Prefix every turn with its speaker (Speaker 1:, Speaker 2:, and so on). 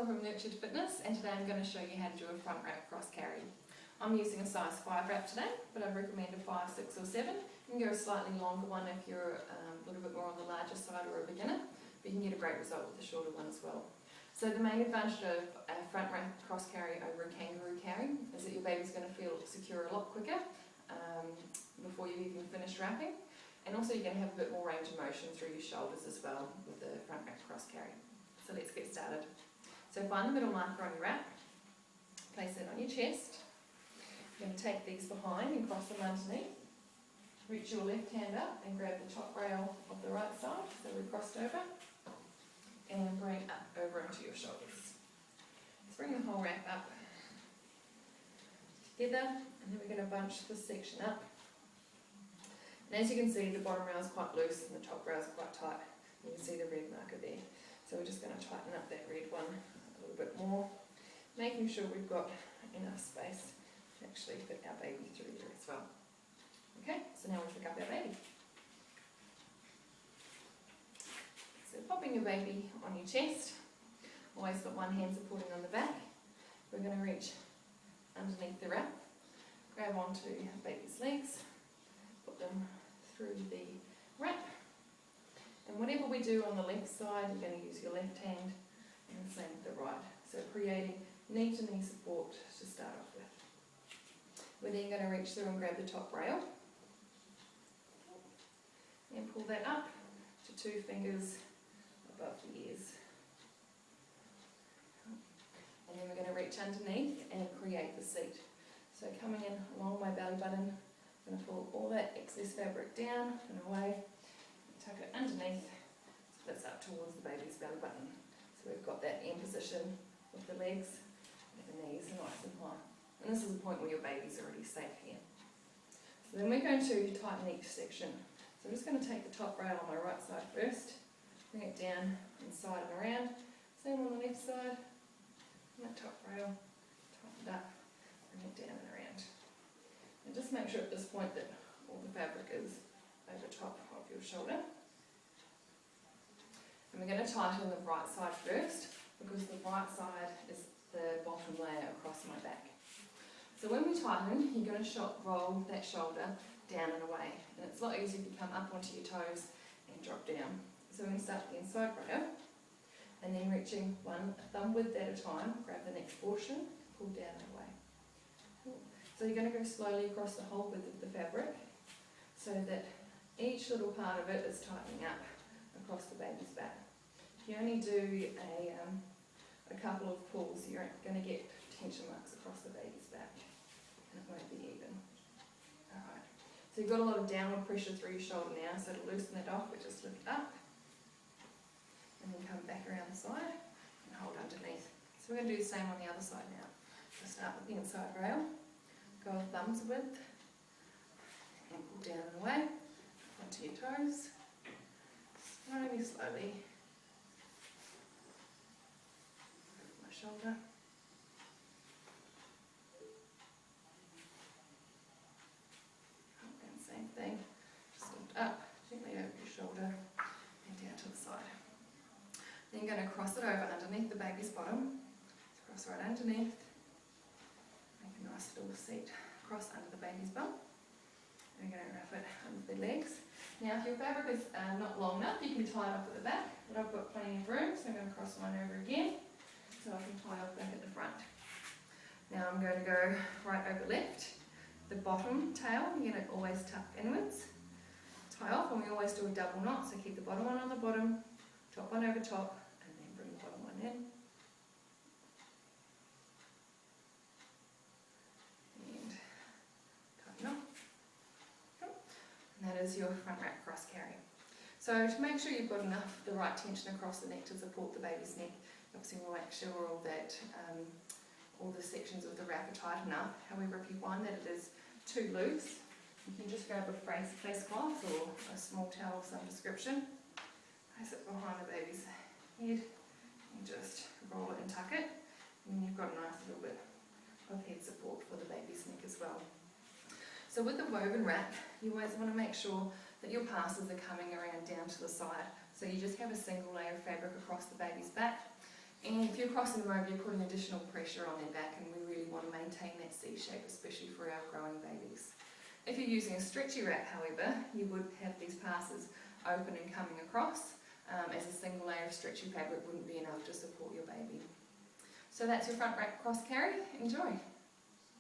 Speaker 1: from Nurtured Fitness, and today I'm going to show you how to do a front wrap cross carry. I'm using a size 5 wrap today, but I'd recommend a 5, 6 or 7. You can go a slightly longer one if you're a little bit more on the larger side or a beginner, but you can get a great result with a shorter one as well. So the main advantage of a front wrap cross carry over a kangaroo carry is that your baby's going to feel secure a lot quicker before you even finish wrapping, and also you're going to have a bit more range of motion through your shoulders as well with the front wrap cross carry. So let's get started. So find the middle marker on your wrap, place it on your chest. You're going to take these behind and cross them underneath. Reach your left hand up and grab the top rail of the right side, so we're crossed over, and bring up over onto your shoulders. Let's bring the whole wrap up together, and then we're going to bunch this section up. And as you can see, the bottom rail is quite loose and the top rail is quite tight. You can see the red marker there. So we're just going to tighten up that red one a little bit more, making sure we've got enough space to actually fit our baby through there as well. Okay, so now we'll pick up our baby. So popping your baby on your chest, always got one hand supporting on the back. We're going to reach underneath the wrap, grab onto baby's legs, put them through the wrap. And whatever we do on the left side, you're going to use your left hand, and the same with the right. So creating knee to knee support to start off with. We're then going to reach through and grab the top rail and pull that up to 2 fingers above the ears. And then we're going to reach underneath and create the seat. So coming in along my belly button, I'm going to pull all that excess fabric down and away. Tuck it underneath, so that's up towards the baby's belly button. So we've got that in position with the legs, with the knees nice and high. And this is the point where your baby's already safe here. So then we're going to tighten each section. So I'm just going to take the top rail on my right side first, bring it down inside and around. Same on the left side, and that top rail, tighten it up, bring it down and around. And just make sure at this point that all the fabric is over top of your shoulder. And we're going to tighten the right side first, because the right side is the bottom layer across my back. So when we tighten, you're going to roll that shoulder down and away, and it's a lot easier if you come up onto your toes and drop down. So we're going to start the inside rail, and then reaching one thumb width at a time, grab the next portion, pull down and away. So you're going to go slowly across the whole width of the fabric, so that each little part of it is tightening up across the baby's back. If you only do a couple of pulls, you're going to get tension marks across the baby's back, and it won't be even. Alright, so you've got a lot of downward pressure through your shoulder now, so to loosen it off, we just lift up, and then come back around the side, and hold underneath. So we're going to do the same on the other side now. So start with the inside rail, go a thumb's width, and pull down and away. Onto your toes, slowly, over my shoulder. And same thing, just lift up, gently over your shoulder, and down to the side. Then you're going to cross it over underneath the baby's bottom, cross right underneath, make a nice little seat, cross under the baby's bum. We're going to wrap it under the legs. Now if your fabric is not long enough, you can tie it off at the back, but I've got plenty of room, so I'm going to cross mine over again, so I can tie off back at the front. Now I'm going to go right over left. The bottom tail, you're going to always tuck inwards, tie off, and we always do a double knot, so keep the bottom one on the bottom, top one over top, and then bring the bottom one in. And tighten off. And that is your front wrap cross carry. So to make sure you've got the right tension across the neck to support the baby's neck, obviously we'll make sure all the sections of the wrap are tight enough. However, if you find that it is too loose, you can just grab a face cloth or a small towel of some description, place it behind the baby's head, and just roll it and tuck it, and then you've got a nice little bit of head support for the baby's neck as well. So with the woven wrap, you always want to make sure that your passes are coming around down to the side. So you just have a single layer of fabric across the baby's back, And if you're crossing them over, you're putting additional pressure on their back, and we really want to maintain that C shape, especially for our growing babies. If you're using a stretchy wrap, however, you would have these passes open and coming across, as a single layer of stretchy fabric wouldn't be enough to support your baby. So that's your front wrap cross carry. Enjoy!